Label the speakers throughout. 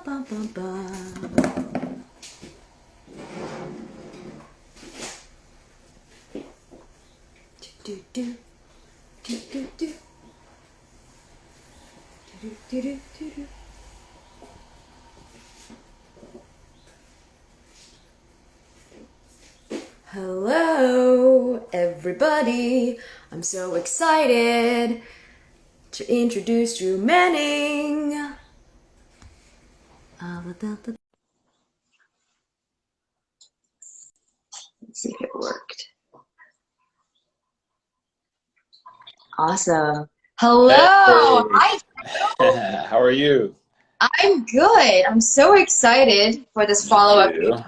Speaker 1: bum, bum, bum. Do, do, do, do, do. Do, do, do, do, do. Hello, everybody. I'm so excited to introduce Drew Manning. Let's see if it worked. Awesome. Hello.
Speaker 2: Hey,
Speaker 1: Hi.
Speaker 2: how are you?
Speaker 1: I'm good. I'm so excited for this
Speaker 2: Me
Speaker 1: follow-up
Speaker 2: too.
Speaker 1: meeting.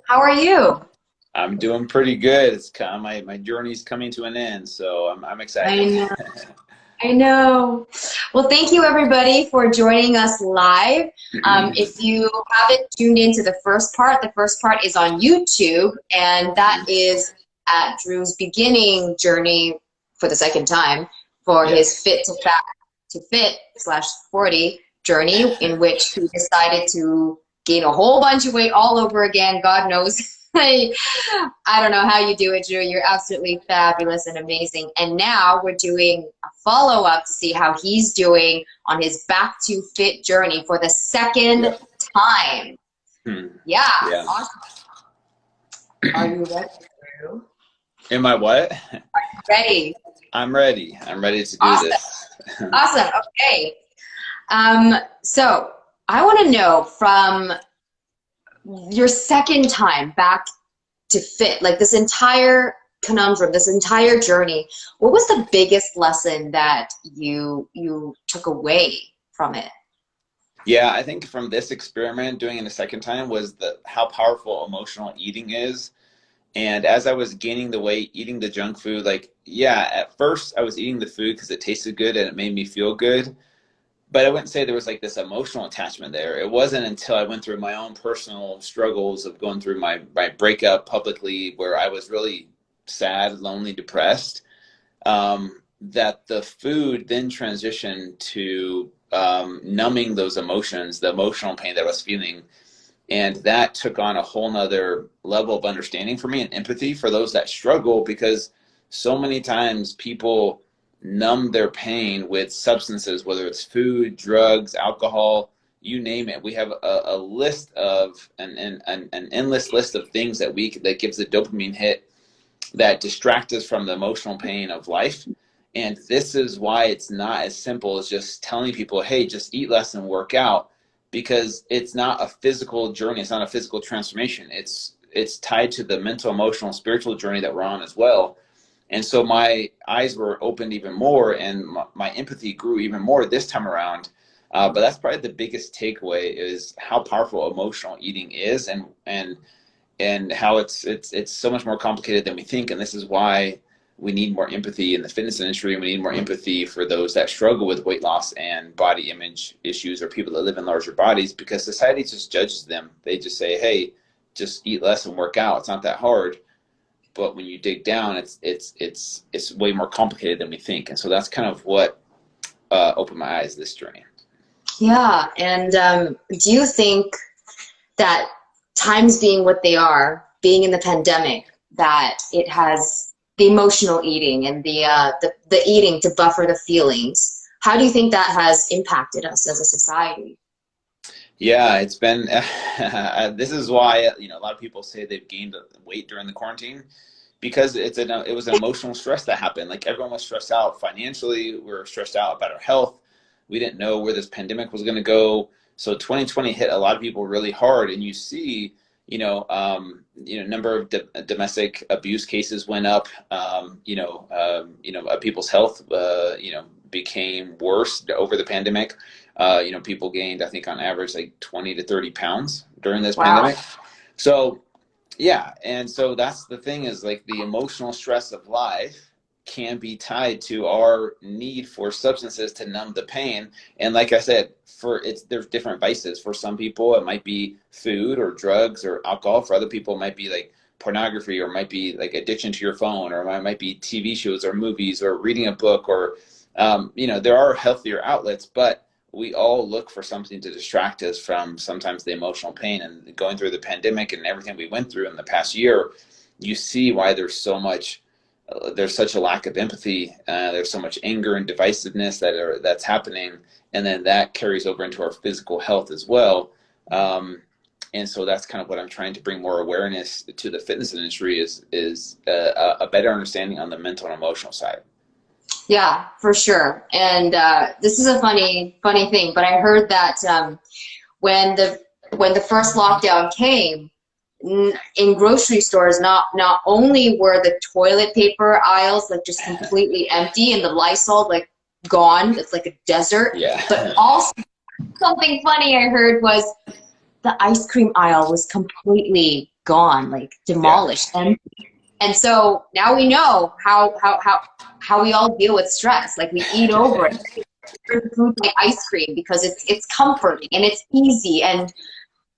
Speaker 1: How are you?
Speaker 2: I'm doing pretty good. It's kind of my journey's coming to an end, so I'm
Speaker 1: I
Speaker 2: excited.
Speaker 1: know. I know. Well, thank you everybody for joining us live. If you haven't tuned into the first part is on YouTube, and that is at Drew's beginning journey for the second time for his
Speaker 2: Yes.
Speaker 1: fit to fat to fit slash 40 journey, in which he decided to gain a whole bunch of weight all over again. God knows. I don't know how you do it, Drew. You're absolutely fabulous and amazing. And now we're doing a follow-up to see how he's doing on his back to fit journey for the second
Speaker 2: Yep.
Speaker 1: time.
Speaker 2: Hmm.
Speaker 1: Yeah,
Speaker 2: Yeah.
Speaker 1: awesome. Are you ready, Drew?
Speaker 2: Am I what?
Speaker 1: Ready.
Speaker 2: I'm ready. I'm ready to do
Speaker 1: Awesome.
Speaker 2: this.
Speaker 1: Awesome. Okay. So I want to know from your second time back to fit, like this entire conundrum, this entire journey, what was the biggest lesson that you took away from it?
Speaker 2: Yeah, I think from this experiment doing it a second time was the how powerful emotional eating is. And as I was gaining the weight, eating the junk food, like, yeah, at first I was eating the food because it tasted good and it made me feel good. But I wouldn't say there was like this emotional attachment there. It wasn't until I went through my own personal struggles of going through my breakup publicly, where I was really sad, lonely, depressed, that the food then transitioned to numbing those emotions, the emotional pain that I was feeling. And that took on a whole nother level of understanding for me and empathy for those that struggle, because so many times people numb their pain with substances, whether it's food, drugs, alcohol, you name it. We have a list of an endless list of things that that gives a dopamine hit that distract us from the emotional pain of life. And this is why it's not as simple as just telling people, hey, just eat less and work out, because it's not a physical journey. It's not a physical transformation. It's tied to the mental, emotional, spiritual journey that we're on as well. And so my eyes were opened even more, and my empathy grew even more this time around. But that's probably the biggest takeaway, is how powerful emotional eating is, and how it's so much more complicated than we think. And this is why we need more empathy in the fitness industry, and we need more empathy for those that struggle with weight loss and body image issues, or people that live in larger bodies, because society just judges them. They just say, hey, just eat less and work out, it's not that hard. But when you dig down, it's way more complicated than we think. And so that's kind of what opened my eyes this journey.
Speaker 1: Yeah, and do you think that times being what they are, being in the pandemic, that it has the emotional eating and the eating to buffer the feelings? How do you think that has impacted us as a society?
Speaker 2: Yeah, it's been. This is why, a lot of people say they've gained weight during the quarantine, because it was an emotional stress that happened. Like, everyone was stressed out financially. We were stressed out about our health. We didn't know where this pandemic was going to go. So 2020 hit a lot of people really hard, and you see, number of domestic abuse cases went up. People's health, became worse over the pandemic. People gained, I think, on average, like 20 to 30 pounds during this
Speaker 1: Wow.
Speaker 2: pandemic. So yeah, and so that's the thing, is like the emotional stress of life can be tied to our need for substances to numb the pain. And like I said, there's different vices. For some people, it might be food or drugs or alcohol. For other people, it might be like pornography, or it might be like addiction to your phone, or it might be TV shows or movies or reading a book, or there are healthier outlets. But we all look for something to distract us from sometimes the emotional pain. And going through the pandemic and everything we went through in the past year, you see why there's such a lack of empathy. There's so much anger and divisiveness that's happening, and then that carries over into our physical health as well. And so that's kind of what I'm trying to bring more awareness to the fitness industry is a better understanding on the mental and emotional side.
Speaker 1: Yeah, for sure. And this is a funny thing, but I heard that when the first lockdown came, in grocery stores, not only were the toilet paper aisles like just completely empty and the Lysol like gone, it's like a desert,
Speaker 2: Yeah.
Speaker 1: but also something funny I heard was the ice cream aisle was completely gone, like demolished.
Speaker 2: Yeah.
Speaker 1: And so now we know how we all deal with stress. Like we eat over it. Food like ice cream because it's comforting and it's easy. And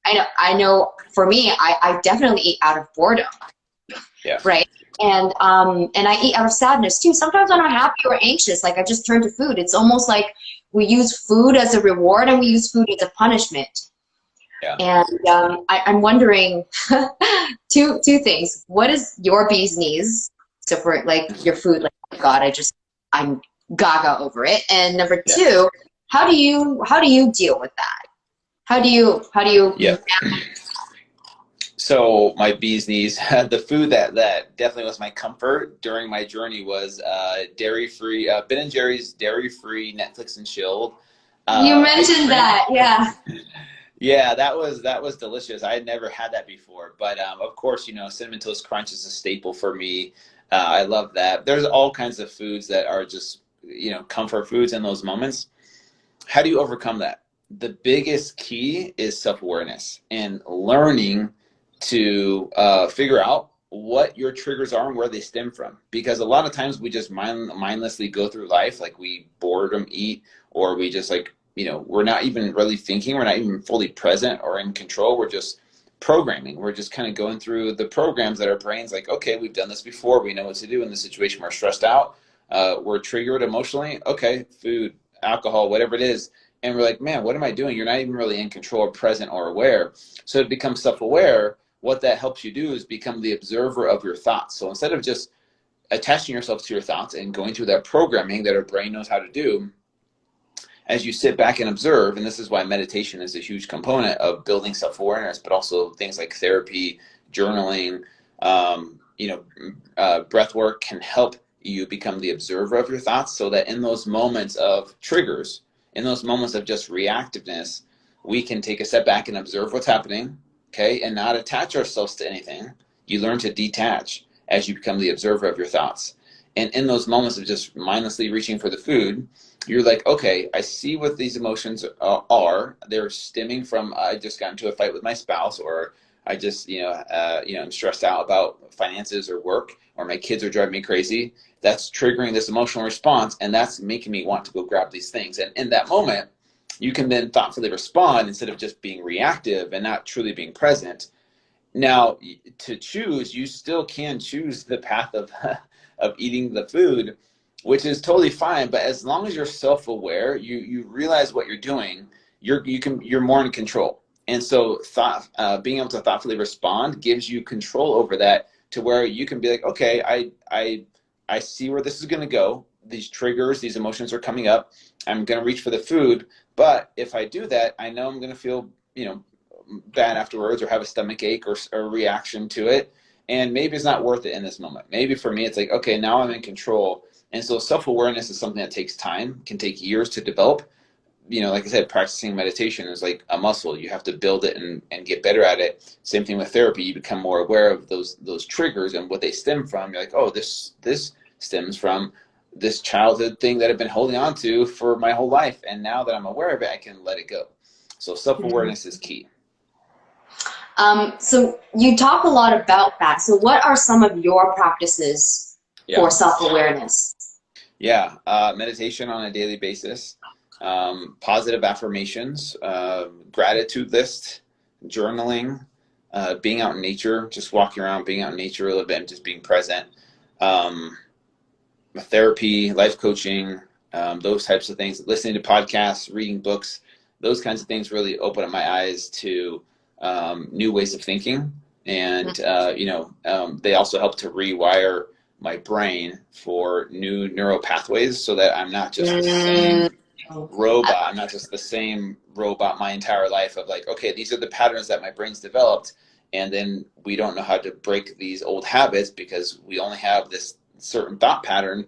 Speaker 1: I know for me, I definitely eat out of boredom.
Speaker 2: Yeah.
Speaker 1: Right. And I eat out of sadness too. Sometimes when I'm happy or anxious, like I just turn to food. It's almost like we use food as a reward and we use food as a punishment.
Speaker 2: Yeah.
Speaker 1: And I'm wondering two things. What is your bee's knees? So for like your food, like, oh God, I'm gaga over it. And number two, how do you deal with that? How do you
Speaker 2: Yeah. So my bee's knees, the food that definitely was my comfort during my journey was dairy-free, Ben& Jerry's dairy-free Netflix and chilled.
Speaker 1: You mentioned that, yeah.
Speaker 2: Yeah, that was delicious. I had never had that before, but of course, Cinnamon Toast Crunch is a staple for me. I love that. There's all kinds of foods that are just, comfort foods in those moments. How do you overcome that? The biggest key is self-awareness and learning to figure out what your triggers are and where they stem from. Because a lot of times we just mindlessly go through life, like we boredom eat, or we just we're not even really thinking, we're not even fully present or in control. We're just programming. We're just kind of going through the programs that our brain's like, okay, we've done this before. We know what to do in this situation. We're stressed out. We're triggered emotionally. Okay, food, alcohol, whatever it is. And we're like, man, what am I doing? You're not even really in control or present or aware. So to become self-aware, what that helps you do is become the observer of your thoughts. So instead of just attaching yourself to your thoughts and going through that programming that our brain knows how to do, as you sit back and observe, and this is why meditation is a huge component of building self-awareness, but also things like therapy, journaling, breath work can help you become the observer of your thoughts, so that in those moments of triggers, in those moments of just reactiveness, we can take a step back and observe what's happening, okay, and not attach ourselves to anything. You learn to detach as you become the observer of your thoughts. And in those moments of just mindlessly reaching for the food, you're like, okay, I see what these emotions are. They're stemming from, I just got into a fight with my spouse, or I just, I'm stressed out about finances or work, or my kids are driving me crazy. That's triggering this emotional response, and that's making me want to go grab these things. And in that moment, you can then thoughtfully respond instead of just being reactive and not truly being present. Now, to choose, you still can choose the path of of eating the food, which is totally fine. But as long as you're self-aware, you realize what you're doing, you're more in control. And so being able to thoughtfully respond gives you control over that, to where you can be like, okay, I see where this is going to go. These triggers, these emotions are coming up. I'm going to reach for the food. But if I do that, I know I'm going to feel, bad afterwards, or have a stomach ache or a reaction to it. And maybe it's not worth it in this moment. Maybe for me, it's like, okay, now I'm in control. And so self-awareness is something that takes time, can take years to develop. Like I said, practicing meditation is like a muscle. You have to build it and get better at it. Same thing with therapy. You become more aware of those triggers and what they stem from. You're like, oh, this stems from this childhood thing that I've been holding on to for my whole life. And now that I'm aware of it, I can let it go. So self-awareness is key.
Speaker 1: So you talk a lot about that. So what are some of your practices for self-awareness?
Speaker 2: Yeah, meditation on a daily basis, positive affirmations, gratitude list, journaling, being out in nature, just walking around, being out in nature a little bit, and just being present. Therapy, life coaching, those types of things, listening to podcasts, reading books, those kinds of things really open up my eyes to new ways of thinking. And, they also help to rewire my brain for new neural pathways so that I'm not just the
Speaker 1: Mm.
Speaker 2: same robot. I'm not just the same robot my entire life of like, okay, these are the patterns that my brain's developed. And then we don't know how to break these old habits because we only have this certain thought pattern.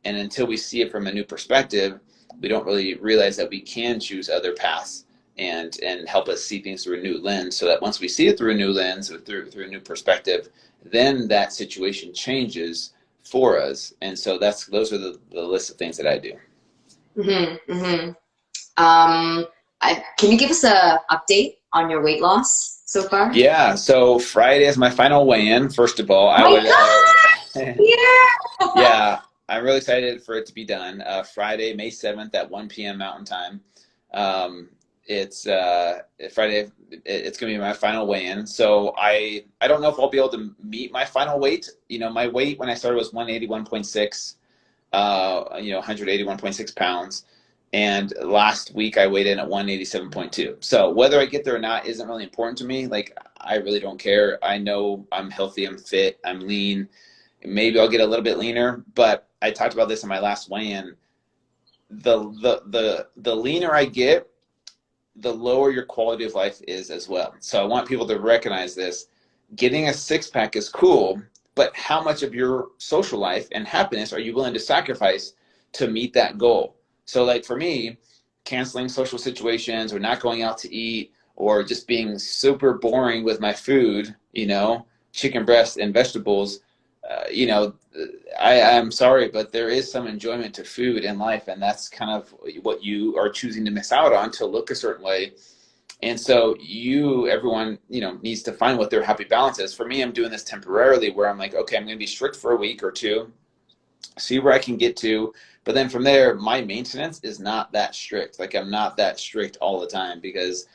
Speaker 2: And until we see it from a new perspective, we don't really realize that we can choose other paths and help us see things through a new lens, so that once we see it through a new lens or through a new perspective, then that situation changes for us. And so those are the list of things that I do.
Speaker 1: Mm-hmm, mm-hmm. Can you give us a update on your weight loss so far?
Speaker 2: Yeah, so Friday is my final weigh-in. First of all,
Speaker 1: Oh my God! Yeah!
Speaker 2: yeah, I'm really excited for it to be done. Friday, May 7th at 1 p.m. Mountain Time. It's Friday. It's going to be my final weigh-in. So I don't know if I'll be able to meet my final weight. My weight when I started was 181.6, 181.6 pounds. And last week I weighed in at 187.2. So whether I get there or not isn't really important to me. Like, I really don't care. I know I'm healthy, I'm fit, I'm lean. Maybe I'll get a little bit leaner, but I talked about this in my last weigh-in. The leaner I get, the lower your quality of life is as well. So I want people to recognize this. Getting a six-pack is cool, but how much of your social life and happiness are you willing to sacrifice to meet that goal? So like for me, canceling social situations or not going out to eat or just being super boring with my food, chicken breast and vegetables, I'm sorry, but there is some enjoyment to food in life, and that's kind of what you are choosing to miss out on to look a certain way. And so everyone, needs to find what their happy balance is. For me, I'm doing this temporarily where I'm like, okay, I'm going to be strict for a week or two, see where I can get to. But then from there, my maintenance is not that strict. Like, I'm not that strict all the time because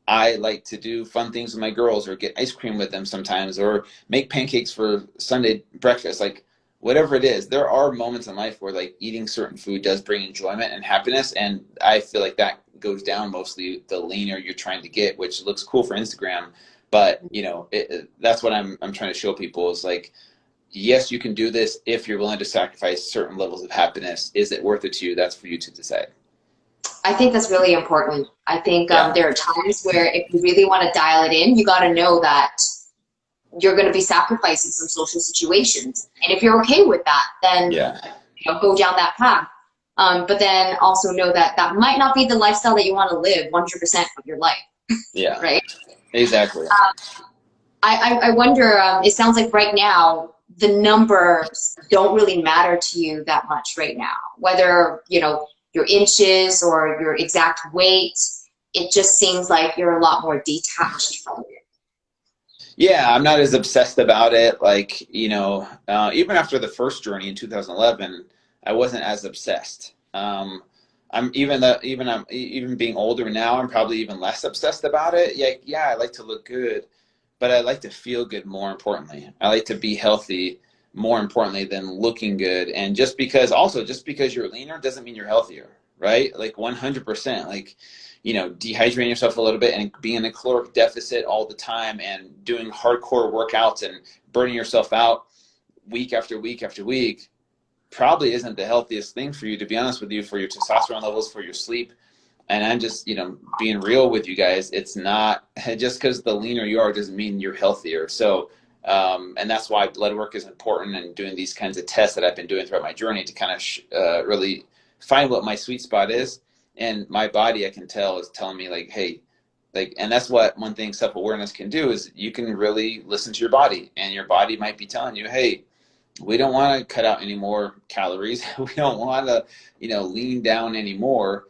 Speaker 2: I like to do fun things with my girls or get ice cream with them sometimes or make pancakes for Sunday breakfast. Like, whatever it is, there are moments in life where like eating certain food does bring enjoyment and happiness. And I feel like that goes down mostly the leaner you're trying to get, which looks cool for Instagram. But, that's what I'm trying to show people is like, yes, you can do this if you're willing to sacrifice certain levels of happiness. Is it worth it to you? That's for you to decide.
Speaker 1: I think that's really important. I think
Speaker 2: Yeah.
Speaker 1: there are times where if you really want to dial it in, you got to know that you're going to be sacrificing some social situations. And if you're okay with that, then
Speaker 2: Yeah.
Speaker 1: go down that path. But then also know that that might not be the lifestyle that you want to live 100% of your life.
Speaker 2: Yeah.
Speaker 1: Right?
Speaker 2: Exactly.
Speaker 1: I wonder, it sounds like right now, the numbers don't really matter to you that much right now. Whether, your inches or your exact weight, it just seems like you're a lot more detached from it.
Speaker 2: Yeah, I'm not as obsessed about it. Like, even after the first journey in 2011, I wasn't as obsessed. I'm even being older now, I'm probably even less obsessed about it. Yeah, I like to look good, but I like to feel good more importantly. I like to be healthy more importantly than looking good. And just because you're leaner doesn't mean you're healthier, right? Like 100%. Like, dehydrating yourself a little bit and being in a caloric deficit all the time and doing hardcore workouts and burning yourself out week after week after week probably isn't the healthiest thing for you, to be honest with you, for your testosterone levels, for your sleep. And I'm just, being real with you guys. It's not just because the leaner you are doesn't mean you're healthier. So, and that's why blood work is important and doing these kinds of tests that I've been doing throughout my journey to kind of really find what my sweet spot is. And my body, I can tell, is telling me like, hey, like, and that's what one thing self-awareness can do is you can really listen to your body, and your body might be telling you, hey, we don't want to cut out any more calories. We don't want to, lean down anymore.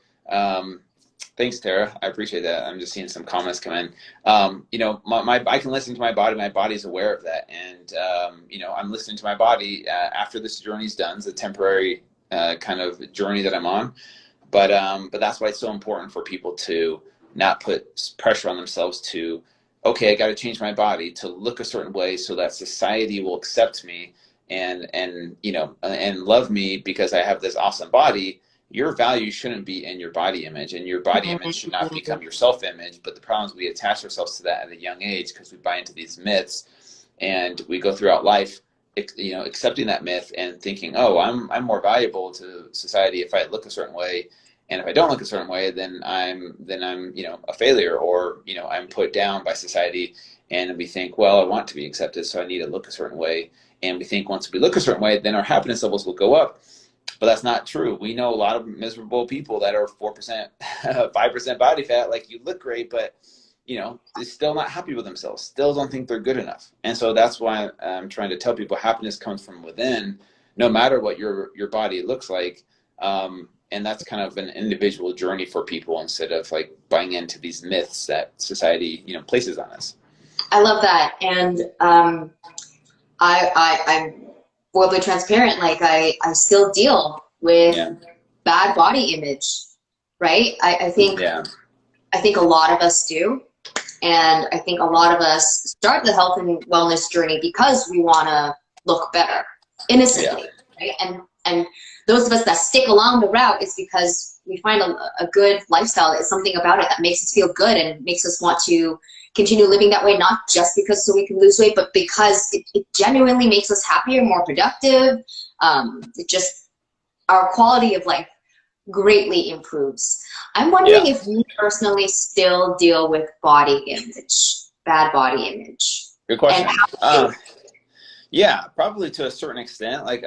Speaker 2: Thanks, Tara. I appreciate that. I'm just seeing some comments come in. I can listen to my body. My body's aware of that. And, I'm listening to my body after this journey's done. It's a temporary kind of journey that I'm on. But that's why it's so important for people to not put pressure on themselves to, okay, I got to change my body to look a certain way so that society will accept me and love me because I have this awesome body. your value shouldn't be in your body image, and your body image should not become your self-image. But the problem is we attach ourselves to that at a young age because we buy into these myths, and we go throughout life, accepting that myth and thinking, oh, I'm more valuable to society if I look a certain way, and if I don't look a certain way, then I'm a failure, or I'm put down by society. And we think, well, I want to be accepted, so I need to look a certain way. And we think once we look a certain way, then our happiness levels will go up. But that's not true. We know a lot of miserable people that are 4%, 5% body fat. Like, you look great, but they're still not happy with themselves. Still don't think they're good enough. And so that's why I'm trying to tell people happiness comes from within, no matter what your body looks like. And that's kind of an individual journey for people, instead of like buying into these myths that society places on us.
Speaker 1: I love that. And I'm fully transparent. Like, I still deal with bad body image, right? I think a lot of us do. And I think a lot of us start the health and wellness journey because we want to look better, innocently, right? And those of us that stick along the route is because we find a good lifestyle. There's something about it that makes us feel good and makes us want to continue living that way, not just because so we can lose weight, but because it genuinely makes us happier, more productive. It just, our quality of life greatly improves. I'm wondering if you personally still deal with body image, bad body image.
Speaker 2: Good question. Yeah, probably to a certain extent. Like,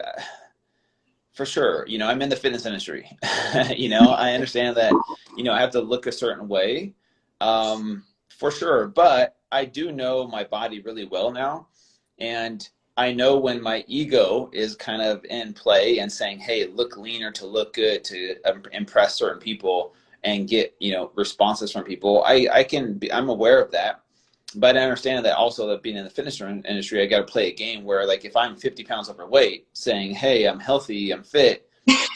Speaker 2: for sure, I'm in the fitness industry. I understand that, I have to look a certain way, for sure. But I do know my body really well now. And I know when my ego is kind of in play and saying, hey, look leaner to look good, to impress certain people and get, responses from people. I'm aware of that. But I understand that also, that being in the fitness industry, I got to play a game where, like, if I'm 50 pounds overweight saying, hey, I'm healthy, I'm fit,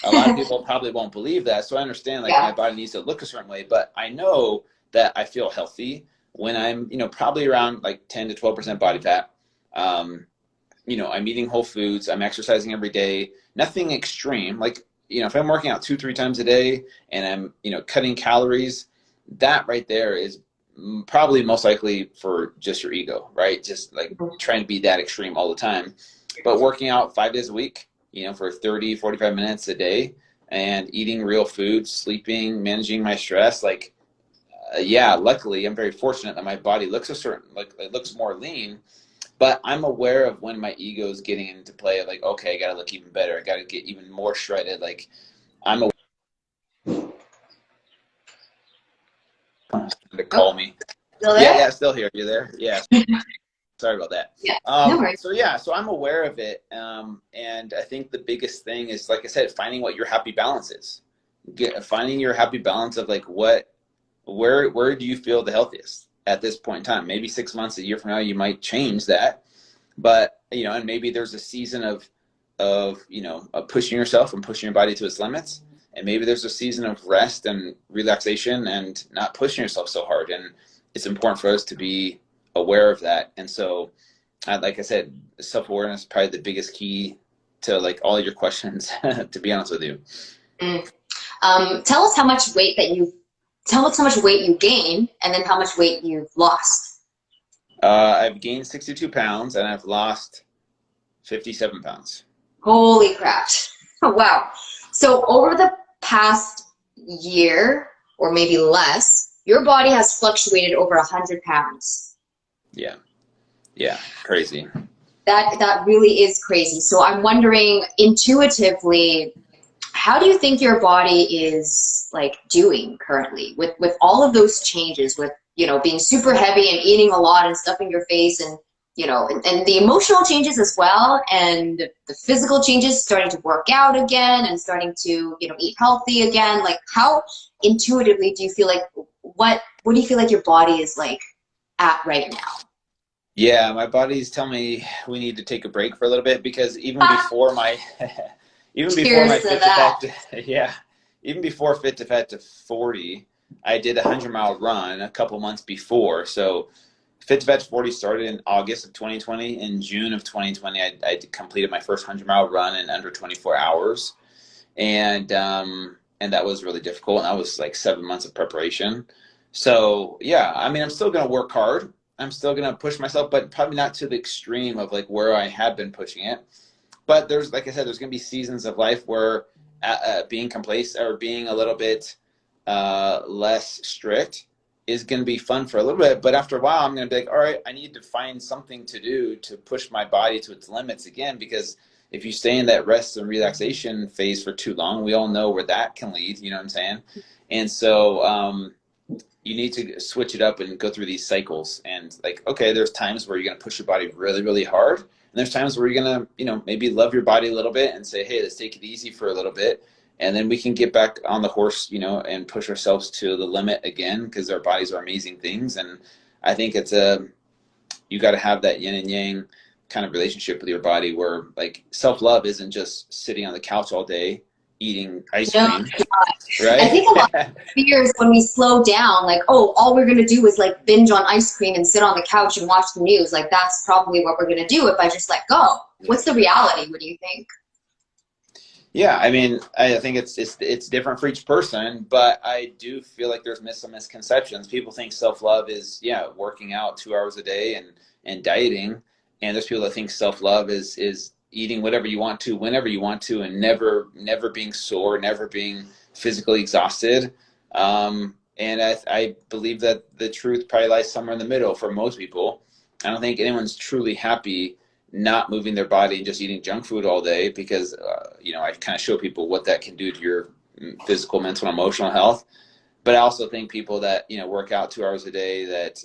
Speaker 2: a lot of people probably won't believe that. So I understand, like, my body needs to look a certain way, but I know that I feel healthy when I'm, probably around like 10 to 12% body fat. I'm eating whole foods, I'm exercising every day, nothing extreme. Like, if I'm working out 2-3 times a day and I'm, cutting calories, that right there is probably most likely for just your ego, right? Just like trying to be that extreme all the time. But working out 5 days a week, for 30, 45 minutes a day, and eating real food, sleeping, managing my stress, like, luckily I'm very fortunate that my body looks it looks more lean. But I'm aware of when my ego is getting into play of like, okay, I got to look even better. I got to get even more shredded. Like, I'm aware to call me.
Speaker 1: Still there?
Speaker 2: Yeah, still here. You there? Yeah. Sorry about that.
Speaker 1: Yeah. No worries.
Speaker 2: So I'm aware of it. And I think the biggest thing is, like I said, finding what your happy balance is. Finding your happy balance of like where do you feel the healthiest at this point in time? Maybe 6 months, a year from now, you might change that. But, and maybe there's a season of pushing yourself and pushing your body to its limits. And maybe there's a season of rest and relaxation and not pushing yourself so hard. And it's important for us to be aware of that. And so, like I said, self-awareness is probably the biggest key to like all your questions, to be honest with you.
Speaker 1: Tell us how much weight you gained, and then how much weight you've lost.
Speaker 2: I've gained 62 pounds and I've lost 57 pounds.
Speaker 1: Holy crap. Oh, wow. So over the past year, or maybe less, your body has fluctuated over 100 pounds.
Speaker 2: Yeah, crazy.
Speaker 1: That really is crazy. So I'm wondering, intuitively, how do you think your body is like doing currently with all of those changes, with being super heavy and eating a lot and stuffing your face, and and the emotional changes as well, and the physical changes, starting to work out again and starting to eat healthy again? Like, how intuitively do you feel like, what do you feel like your body is like at right now?
Speaker 2: Yeah, my body's telling me we need to take a break for a little bit, because even before my even before my fit to fat, even before fit to fat to 40, I did a 100-mile run a couple months before. So fit to fat to 40 started in August of 2020. In June of 2020, I completed my first 100-mile run in under 24 hours. And and that was really difficult. And that was like 7 months of preparation. So yeah, I mean, I'm still going to work hard. I'm still going to push myself, but probably not to the extreme of like where I had been pushing it. But there's, like I said, there's going to be seasons of life where being complacent or being a little bit less strict is going to be fun for a little bit. But after a while, I'm going to be like, all right, I need to find something to do to push my body to its limits again. Because if you stay in that rest and relaxation phase for too long, we all know where that can lead. You know what I'm saying? And so you need to switch it up and go through these cycles. And like, okay, there's times where you're going to push your body really, really hard. And there's times where you're going to, maybe love your body a little bit and say, hey, let's take it easy for a little bit. And then we can get back on the horse, and push ourselves to the limit again, because our bodies are amazing things. And I think you got to have that yin and yang kind of relationship with your body, where like self-love isn't just sitting on the couch all day eating ice cream, right?
Speaker 1: I think a lot of fears when we slow down, like, oh, all we're going to do is like binge on ice cream and sit on the couch and watch the news. Like, that's probably what we're going to do if I just let go. What's the reality? What do you think?
Speaker 2: Yeah, I mean, I think it's different for each person, but I do feel like there's some misconceptions. People think self-love is, working out 2 hours a day and dieting. And there's people that think self-love is eating whatever you want to, whenever you want to, and never being sore, never being physically exhausted. And I believe that the truth probably lies somewhere in the middle for most people. I don't think anyone's truly happy not moving their body and just eating junk food all day, because I kind of show people what that can do to your physical, mental, and emotional health. But I also think people that work out 2 hours a day, that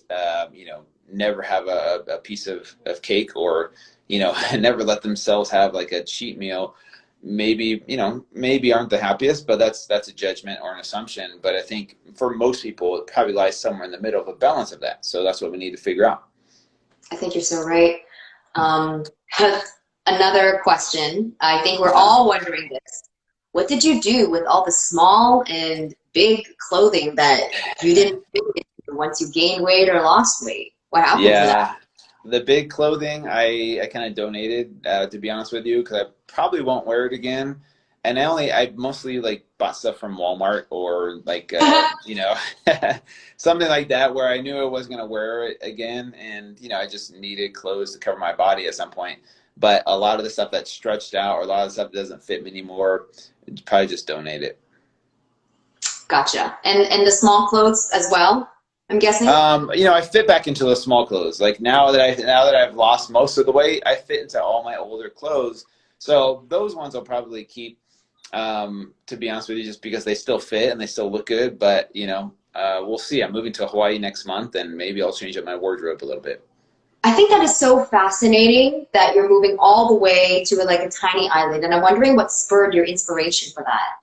Speaker 2: never have a piece of cake, or never let themselves have like a cheat meal, maybe aren't the happiest. But that's a judgment or an assumption. But I think for most people it probably lies somewhere in the middle of a balance of that. So that's what we need to figure out.
Speaker 1: I think you're so right. Another question, I think we're all wondering this. What did you do with all the small and big clothing that you didn't fit into once you gained weight or lost weight? What happened to that?
Speaker 2: The big clothing, I kind of donated, to be honest with you, because I probably won't wear it again. And I mostly like bought stuff from Walmart, or like, something like that, where I knew I wasn't going to wear it again. And, I just needed clothes to cover my body at some point. But a lot of the stuff that's stretched out, or a lot of the stuff that doesn't fit me anymore, probably just donate it.
Speaker 1: Gotcha. And the small clothes as well, I'm guessing?
Speaker 2: I fit back into the small clothes. Like now that I've lost most of the weight, I fit into all my older clothes. So those ones I'll probably keep, to be honest with you, just because they still fit and they still look good. But, we'll see. I'm moving to Hawaii next month, and maybe I'll change up my wardrobe a little bit.
Speaker 1: I think that is so fascinating that you're moving all the way to like a tiny island. And I'm wondering what spurred your inspiration for that.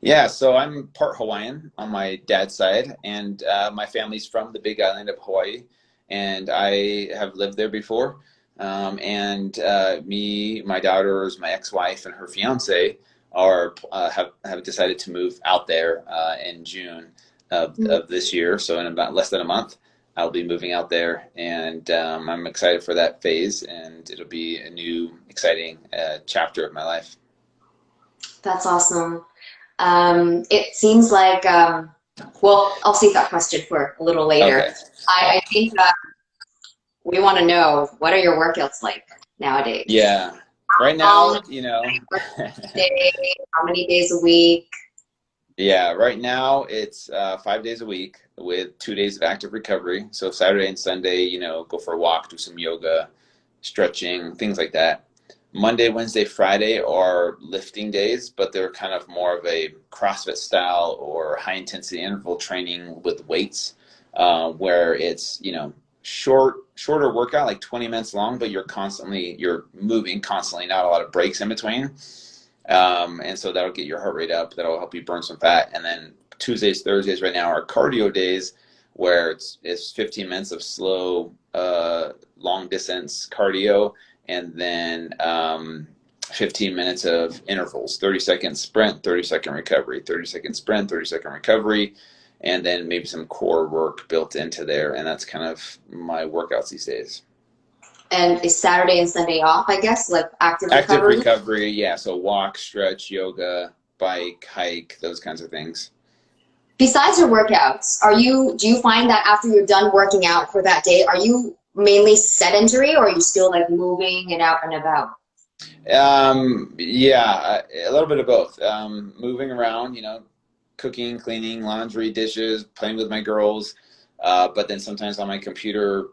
Speaker 2: Yeah, so I'm part Hawaiian on my dad's side, and my family's from the Big Island of Hawaii, and I have lived there before. Me, my daughters, my ex-wife, and her fiance have decided to move out there in June of this year. So in about less than a month, I'll be moving out there, and I'm excited for that phase, and it'll be a new, exciting chapter of my life.
Speaker 1: That's awesome. It seems like, well, I'll save that question for a little later.
Speaker 2: Okay.
Speaker 1: I think we want to know, what are your workouts like nowadays?
Speaker 2: Yeah. Right now,
Speaker 1: How many days a week?
Speaker 2: Yeah, right now it's 5 days a week with 2 days of active recovery. So Saturday and Sunday, go for a walk, do some yoga, stretching, things like that. Monday, Wednesday, Friday are lifting days, but they're kind of more of a CrossFit style or high intensity interval training with weights, where it's, shorter workout, like 20 minutes long, but you're moving constantly, not a lot of breaks in between. And so that'll get your heart rate up. That'll help you burn some fat. And then Tuesdays, Thursdays right now are cardio days, where it's 15 minutes of slow, long distance cardio, and then 15 minutes of intervals, 30-second sprint, 30-second recovery, 30-second sprint, 30-second recovery, and then maybe some core work built into there. And that's kind of my workouts these days.
Speaker 1: And is Saturday and Sunday off, I guess, like active recovery?
Speaker 2: Active recovery, yeah. So walk, stretch, yoga, bike, hike, those kinds of things.
Speaker 1: Besides your workouts, do you find that after you're done working out for that day, are you mainly sedentary or are you still like moving and out and about?
Speaker 2: Yeah, a little bit of both. Moving around, cooking, cleaning, laundry, dishes, playing with my girls. But then sometimes on my computer,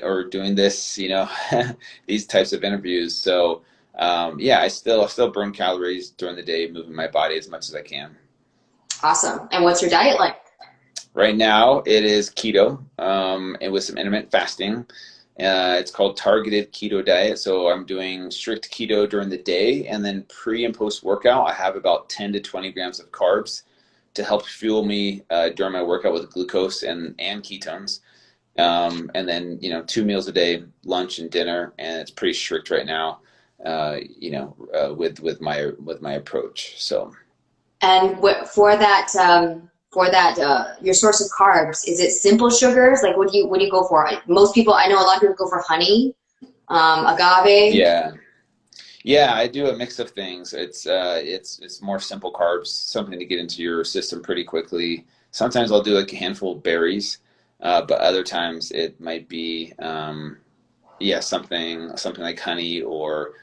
Speaker 2: or doing this, these types of interviews. So, yeah, I still burn calories during the day, moving my body as much as I can.
Speaker 1: Awesome. And what's your diet like?
Speaker 2: Right now, it is keto, and with some intermittent fasting. It's called targeted keto diet. So I'm doing strict keto during the day, and then pre and post workout, I have about 10 to 20 grams of carbs to help fuel me during my workout with glucose and ketones. And then 2 meals a day, lunch and dinner, and it's pretty strict right now. With my approach. So.
Speaker 1: And for that, your source of carbs, is it simple sugars? Like, what do you go for? Most people, I know a lot of people go for honey, agave.
Speaker 2: Yeah. Yeah, I do a mix of things. It's more simple carbs, something to get into your system pretty quickly. Sometimes I'll do like a handful of berries, but other times it might be yeah, something like honey, or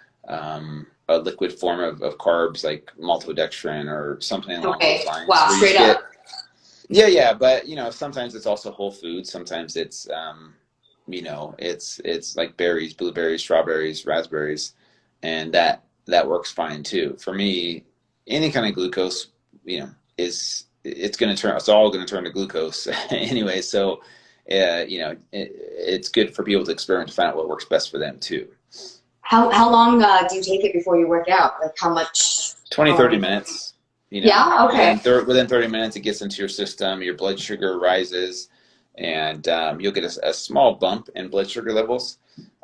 Speaker 2: a liquid form of carbs like maltodextrin or something along those
Speaker 1: Okay.
Speaker 2: lines.
Speaker 1: Wow,
Speaker 2: Where you
Speaker 1: straight
Speaker 2: just get
Speaker 1: up.
Speaker 2: yeah, but sometimes it's also whole foods. Sometimes it's it's like berries, blueberries, strawberries, raspberries, and that works fine too. For me, any kind of glucose, it's all gonna turn to glucose anyway. So, it's good for people to experiment to find out what works best for them too.
Speaker 1: How long do you take it before you work out? Like how much?
Speaker 2: 20, 30 minutes,
Speaker 1: Yeah. Okay.
Speaker 2: within 30 minutes, it gets into your system, your blood sugar rises, and you'll get a small bump in blood sugar levels.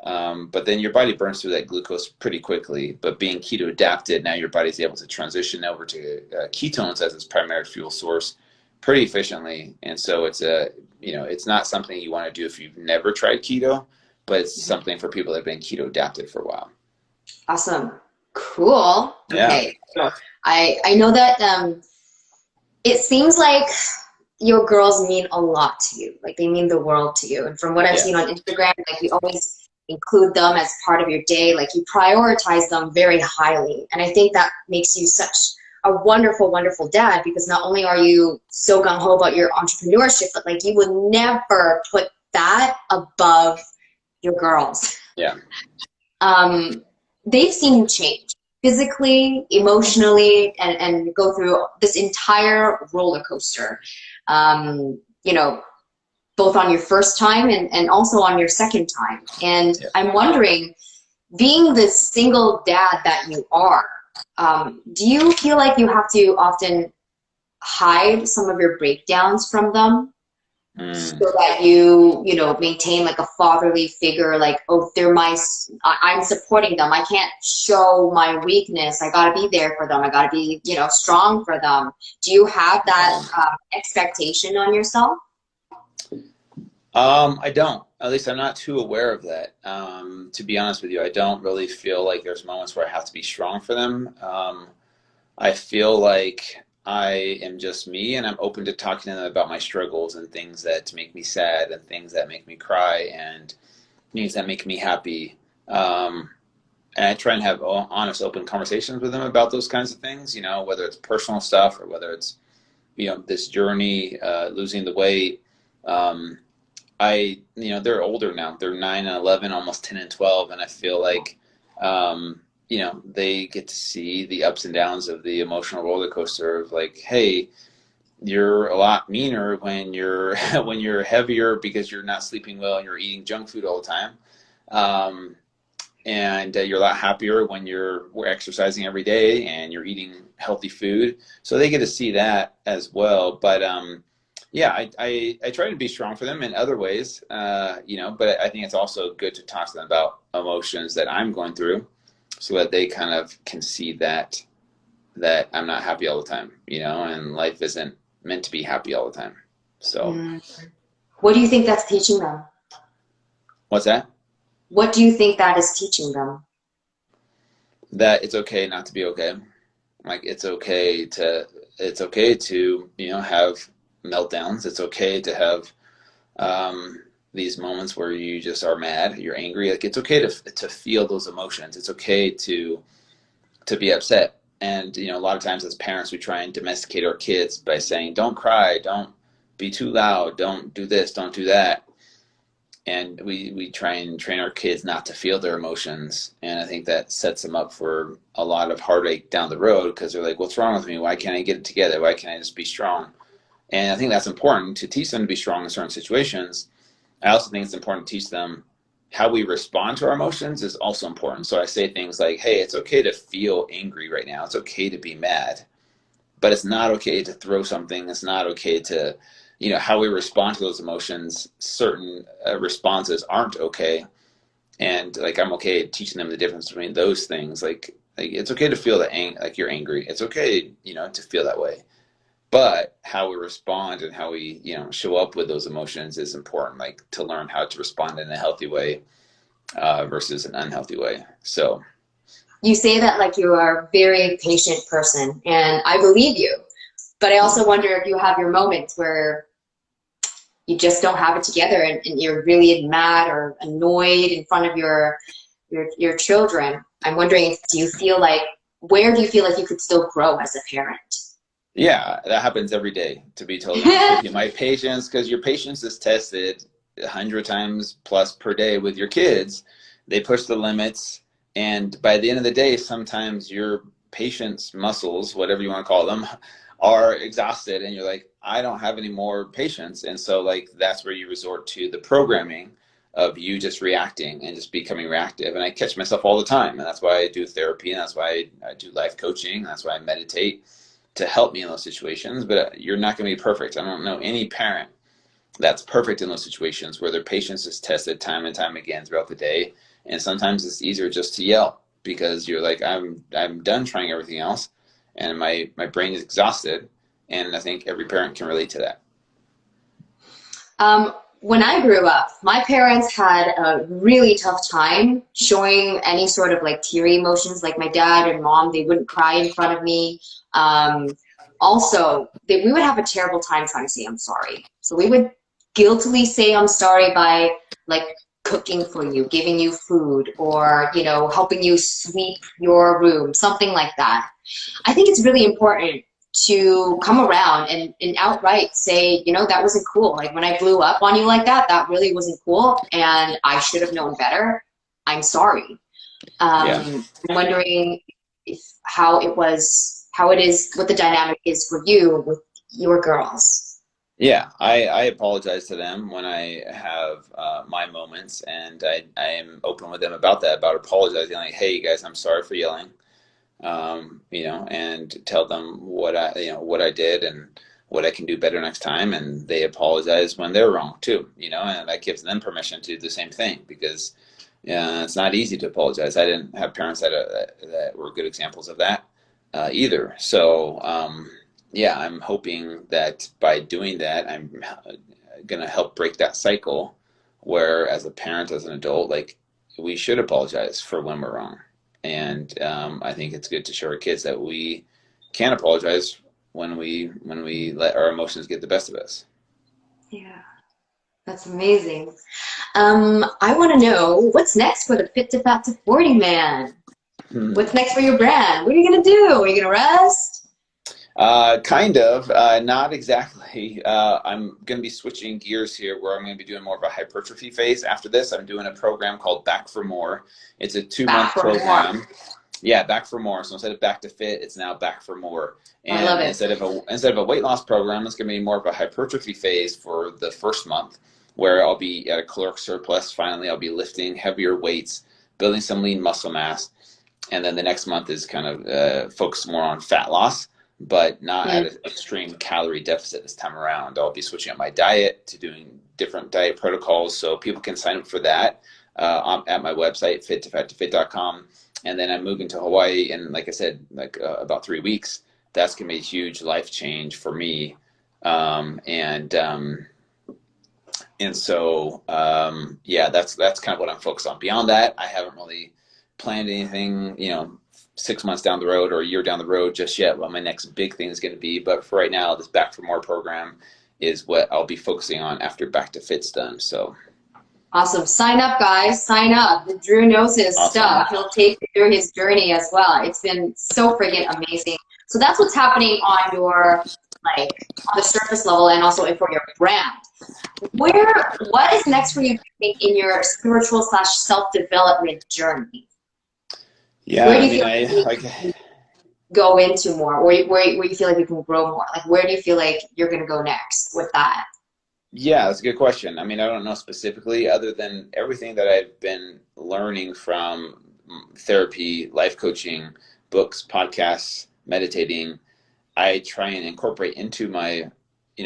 Speaker 2: But then your body burns through that glucose pretty quickly. But being keto adapted, now your body's able to transition over to ketones as its primary fuel source pretty efficiently. And so it's not something you want to do if you've never tried keto, but it's something for people that have been keto adapted for a while.
Speaker 1: Awesome. Cool.
Speaker 2: Yeah.
Speaker 1: Okay. So I know that it seems like your girls mean a lot to you. Like they mean the world to you. And from what I've
Speaker 2: Yeah.
Speaker 1: seen on Instagram, like you always include them as part of your day. Like you prioritize them very highly. And I think that makes you such a wonderful, wonderful dad, because not only are you so gung-ho about your entrepreneurship, but like you would never put that above your girls.
Speaker 2: Yeah.
Speaker 1: They've seen you change physically, emotionally, and go through this entire roller coaster. You know, both on your first time and also on your second time. And
Speaker 2: Yeah.
Speaker 1: I'm wondering, being the single dad that you are, do you feel like you have to often hide some of your breakdowns from them so that you know, maintain like a fatherly figure, like, oh, I'm supporting them. I can't show my weakness. I gotta be there for them. I gotta be, strong for them. Do you have that expectation on yourself?
Speaker 2: I don't. At least I'm not too aware of that. To be honest with you, I don't really feel like there's moments where I have to be strong for them. I feel like I am just me, and I'm open to talking to them about my struggles and things that make me sad and things that make me cry and things that make me happy. And I try and have honest, open conversations with them about those kinds of things, whether it's personal stuff or whether it's, this journey, losing the weight. They're older now. They're 9 and 11, almost 10 and 12. And I feel like, they get to see the ups and downs of the emotional roller coaster of like, hey, you're a lot meaner when you're when you're heavier because you're not sleeping well and you're eating junk food all the time. And you're a lot happier when we're exercising every day and you're eating healthy food. So they get to see that as well. But yeah, I try to be strong for them in other ways, but I think it's also good to talk to them about emotions that I'm going through so that they kind of can see that I'm not happy all the time, and life isn't meant to be happy all the time. So
Speaker 1: What do you think that's teaching them?
Speaker 2: what's that?
Speaker 1: What do you think that is teaching them?
Speaker 2: That it's okay not to be okay. Like it's okay to have meltdowns. It's okay to have these moments where you just are mad, you're angry. Like it's okay to feel those emotions. It's okay to be upset. And a lot of times as parents, we try and domesticate our kids by saying, "Don't cry, don't be too loud, don't do this, don't do that." And we try and train our kids not to feel their emotions. And I think that sets them up for a lot of heartache down the road because they're like, "What's wrong with me? Why can't I get it together? Why can't I just be strong?" And I think that's important to teach them to be strong in certain situations. I also think it's important to teach them how we respond to our emotions is also important. So I say things like, "Hey, it's okay to feel angry right now. It's okay to be mad, but it's not okay to throw something. It's not okay to, how we respond to those emotions. Certain responses aren't okay." And like, I'm okay teaching them the difference between those things. Like it's okay to feel like you're angry. It's okay, to feel that way. But how we respond and how we, show up with those emotions is important, like to learn how to respond in a healthy way versus an unhealthy way. So,
Speaker 1: You say that like you are a very patient person, and I believe you. But I also wonder if you have your moments where you just don't have it together, and you're really mad or annoyed in front of your children. I'm wondering, where do you feel like you could still grow as a parent?
Speaker 2: yeah, that happens every day, to be totally honest with you. My patience, because your patience is tested 100 times plus per day with your kids. They push the limits, and by the end of the day, sometimes your patience muscles, whatever you want to call them, are exhausted, and you're like, I don't have any more patience. And so, like, that's where you resort to the programming of you just reacting and just becoming reactive. And I catch myself all the time, and that's why I do therapy, and that's why I do life coaching, and that's why I meditate to help me in those situations. But you're not going to be perfect. I don't know any parent that's perfect in those situations where their patience is tested time and time again throughout the day. And sometimes it's easier just to yell because you're like, I'm done trying everything else, and my brain is exhausted. And I think every parent can relate to that.
Speaker 1: When I grew up, my parents had a really tough time showing any sort of like teary emotions. Like my dad and mom, they wouldn't cry in front of me. Also, we would have a terrible time trying to say I'm sorry. So we would guiltily say I'm sorry by like cooking for you, giving you food, or helping you sweep your room, something like that. I think it's really important to come around and outright say, that wasn't cool. Like when I blew up on you like that, that really wasn't cool, and I should have known better. I'm sorry.
Speaker 2: Yeah.
Speaker 1: I'm wondering if how it is, what the dynamic is for you with your girls.
Speaker 2: Yeah, I apologize to them when I have my moments, and I am open with them about that, about apologizing. Like, "Hey, you guys, I'm sorry for yelling." And tell them what I did and what I can do better next time. And they apologize when they're wrong too, and that gives them permission to do the same thing because it's not easy to apologize. I didn't have parents that were good examples of that either. So, yeah, I'm hoping that by doing that, I'm going to help break that cycle where as a parent, as an adult, like we should apologize for when we're wrong. And I think it's good to show our kids that we can apologize when we let our emotions get the best of us.
Speaker 1: Yeah, that's amazing. I want to know what's next for the Fit to Fat to 40 man.
Speaker 2: Hmm.
Speaker 1: What's next for your brand? What are you gonna do? Are you gonna rest?
Speaker 2: Kind of, not exactly. I'm going to be switching gears here where I'm going to be doing more of a hypertrophy phase. After this, I'm doing a program called Back for More. It's a 2 month
Speaker 1: Back for more.
Speaker 2: program. Yeah, Back for More. So instead of Back to Fit, it's now Back for More.
Speaker 1: I love
Speaker 2: And
Speaker 1: it.
Speaker 2: instead of a weight loss program, it's going to be more of a hypertrophy phase for the first month, where I'll be at a caloric surplus. Finally, I'll be lifting heavier weights, building some lean muscle mass, and then the next month is kind of focused more on fat loss, but not at
Speaker 1: Mm.
Speaker 2: an extreme calorie deficit this time around. I'll be switching up my diet to doing different diet protocols, so people can sign up for that at my website, fit2fat2fit.com. And then I'm moving to Hawaii, and like I said, about 3 weeks. That's gonna be a huge life change for me, and so yeah, that's kind of what I'm focused on. Beyond that, I haven't really planned anything, 6 months down the road or a year down the road just yet what my next big thing is going to be. But for right now, this Back for More program is what I'll be focusing on after Back to Fit's done. So
Speaker 1: awesome. Sign up, guys. Sign up. Drew knows his
Speaker 2: awesome.
Speaker 1: stuff. He'll take you through his journey as well. It's been so friggin' amazing. So that's what's happening on your, like, on the surface level and also for your brand. What is next for you in your spiritual / self-development journey?
Speaker 2: Yeah,
Speaker 1: Where do
Speaker 2: I
Speaker 1: you
Speaker 2: mean,
Speaker 1: feel
Speaker 2: I
Speaker 1: like
Speaker 2: like,
Speaker 1: you can go into more? Where you feel like you can grow more? Like, where do you feel like you're going to go next with that?
Speaker 2: yeah, that's a good question. I mean, I don't know specifically other than everything that I've been learning from therapy, life coaching, books, podcasts, meditating. I try and incorporate into my,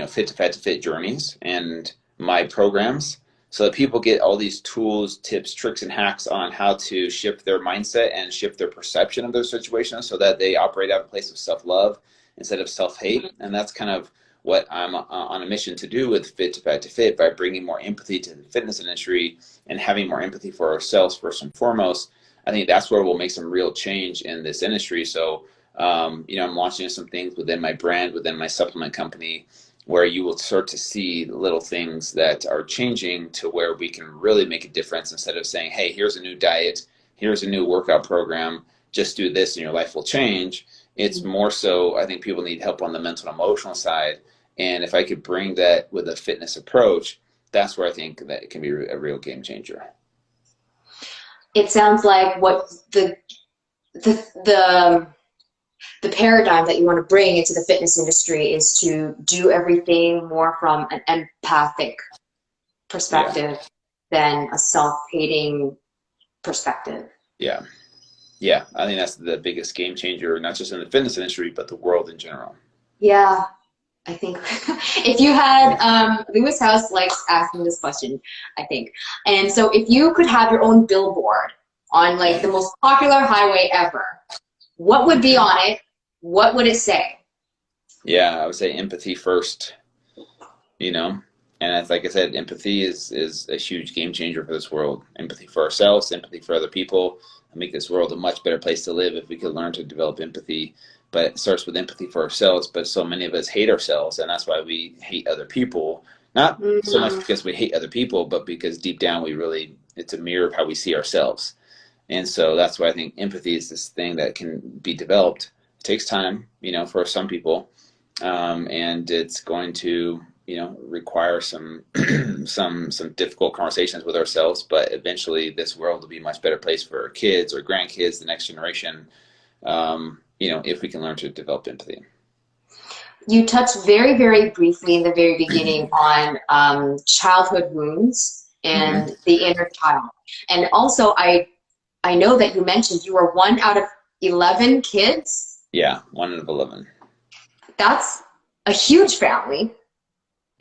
Speaker 2: fit to fat to fit journeys and my programs so that people get all these tools, tips, tricks, and hacks on how to shift their mindset and shift their perception of their situation so that they operate out of a place of self-love instead of self-hate. And that's kind of what I'm on a mission to do with Fit to Fat to Fit by bringing more empathy to the fitness industry and having more empathy for ourselves first and foremost. I think that's where we'll make some real change in this industry. So I'm launching some things within my brand, within my supplement company, where you will start to see little things that are changing to where we can really make a difference instead of saying, hey, here's a new diet, here's a new workout program, just do this and your life will change. It's more so, I think people need help on the mental and emotional side. And if I could bring that with a fitness approach, that's where I think that it can be a real game changer.
Speaker 1: It sounds like what the paradigm that you want to bring into the fitness industry is to do everything more from an empathic perspective than a self-hating perspective.
Speaker 2: Yeah. Yeah. I think that's the biggest game changer, not just in the fitness industry, but the world in general.
Speaker 1: Yeah. I think if you had, Lewis House likes asking this question, I think. And so if you could have your own billboard on like the most popular highway ever, what would be on it? What would it say?
Speaker 2: Yeah, I would say empathy first, and it's, like I said, empathy is a huge game changer for this world. Empathy for ourselves, empathy for other people, and make this world a much better place to live if we could learn to develop empathy. But it starts with empathy for ourselves, but so many of us hate ourselves, and that's why we hate other people. Not so much because we hate other people, but because deep down it's a mirror of how we see ourselves. And so that's why I think empathy is this thing that can be developed. It takes time, for some people, and it's going to, require some some difficult conversations with ourselves. But eventually, this world will be a much better place for our kids or grandkids, the next generation. If we can learn to develop empathy.
Speaker 1: You touched very, very briefly in the very beginning on childhood wounds and the inner child. And also, I know that you mentioned you were 1 out of 11 kids.
Speaker 2: Yeah, 1 out of 11.
Speaker 1: That's a huge family.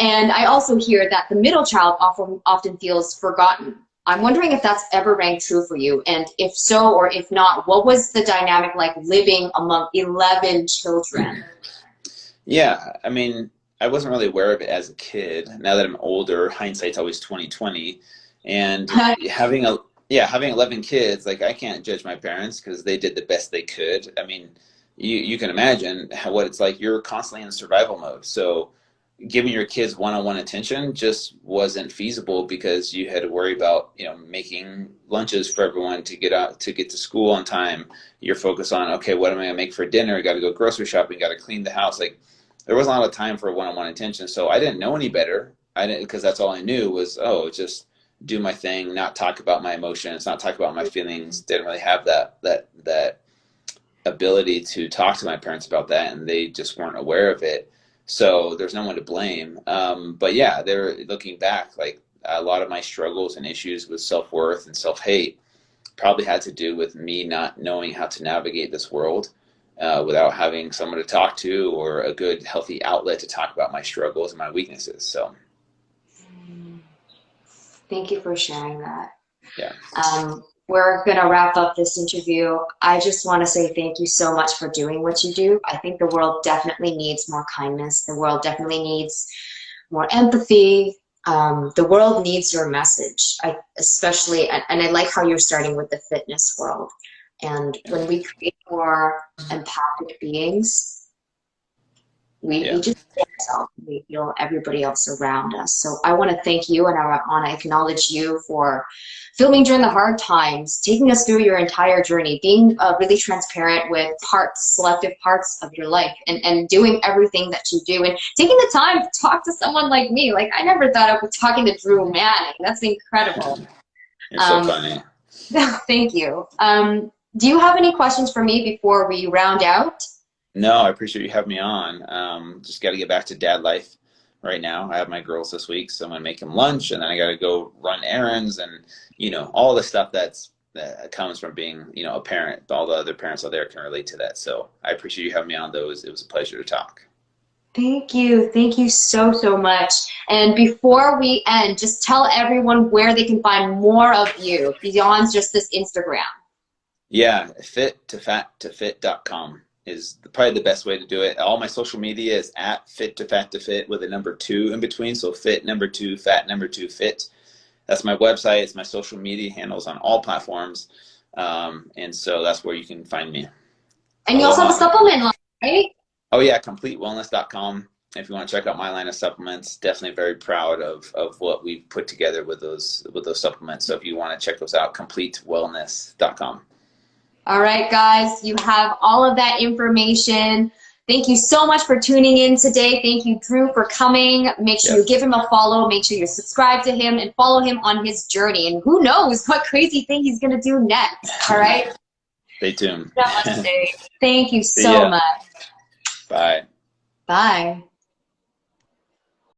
Speaker 1: And I also hear that the middle child often feels forgotten. I'm wondering if that's ever rang true for you. And if so, or if not, what was the dynamic like living among 11 children?
Speaker 2: Yeah, I mean, I wasn't really aware of it as a kid. Now that I'm older, hindsight's always 20/20. And having 11 kids, like, I can't judge my parents because they did the best they could. I mean, you can imagine what it's like. You're constantly in survival mode. So giving your kids one-on-one attention just wasn't feasible because you had to worry about, making lunches for everyone to get to school on time. You're focused on, okay, what am I gonna make for dinner? Got to go grocery shopping, got to clean the house. Like, there wasn't a lot of time for one-on-one attention. So I didn't know any better. I didn't, because that's all I knew was, just do my thing, not talk about my emotions, not talk about my feelings. Didn't really have that ability to talk to my parents about that, and they just weren't aware of it. So there's no one to blame. But yeah, they're looking back, like, a lot of my struggles and issues with self-worth and self-hate probably had to do with me not knowing how to navigate this world without having someone to talk to or a good, healthy outlet to talk about my struggles and my weaknesses. So
Speaker 1: thank you for sharing that.
Speaker 2: yeah.
Speaker 1: We're going to wrap up this interview. I just want to say thank you so much for doing what you do. I think the world definitely needs more kindness. The world definitely needs more empathy. The world needs your message. Especially, and I like how you're starting with the fitness world. And when we create more empathic beings, we
Speaker 2: Yeah.
Speaker 1: just feel ourselves, we feel everybody else around us. So I want to thank you, and I want to acknowledge you for filming during the hard times, taking us through your entire journey, being really transparent with selective parts of your life, and doing everything that you do, and taking the time to talk to someone like me. Like, I never thought I would be talking to Drew Manning. That's incredible.
Speaker 2: You're so funny.
Speaker 1: Thank you. Do you have any questions for me before we round out?
Speaker 2: No, I appreciate you having me on. Just got to get back to dad life right now. I have my girls this week, so I'm gonna make them lunch, and then I got to go run errands, and all the stuff that comes from being a parent. All the other parents out there can relate to that. So I appreciate you having me on. Those it was a pleasure to talk.
Speaker 1: Thank you. Thank you so, so much. And before we end, just tell everyone where they can find more of you beyond just this Instagram.
Speaker 2: Yeah, fit2fat2fit.com is probably the best way to do it. All my social media is at fit2fat2fit with a number 2 in between. So fit number 2, fat number 2, fit. That's my website. It's my social media handles on all platforms. And so that's where you can find me.
Speaker 1: And you also have a supplement line, right?
Speaker 2: Oh yeah, completewellness.com. If you want to check out my line of supplements, definitely very proud of what we've put together with those supplements. So if you want to check those out, completewellness.com.
Speaker 1: All right, guys, you have all of that information. Thank you so much for tuning in today. Thank you, Drew, for coming. Make sure you give him a follow. Make sure you subscribe to him and follow him on his journey. And who knows what crazy thing he's going to do next. All right?
Speaker 2: Stay tuned.
Speaker 1: Namaste. Thank you so much.
Speaker 2: Bye.
Speaker 1: Bye.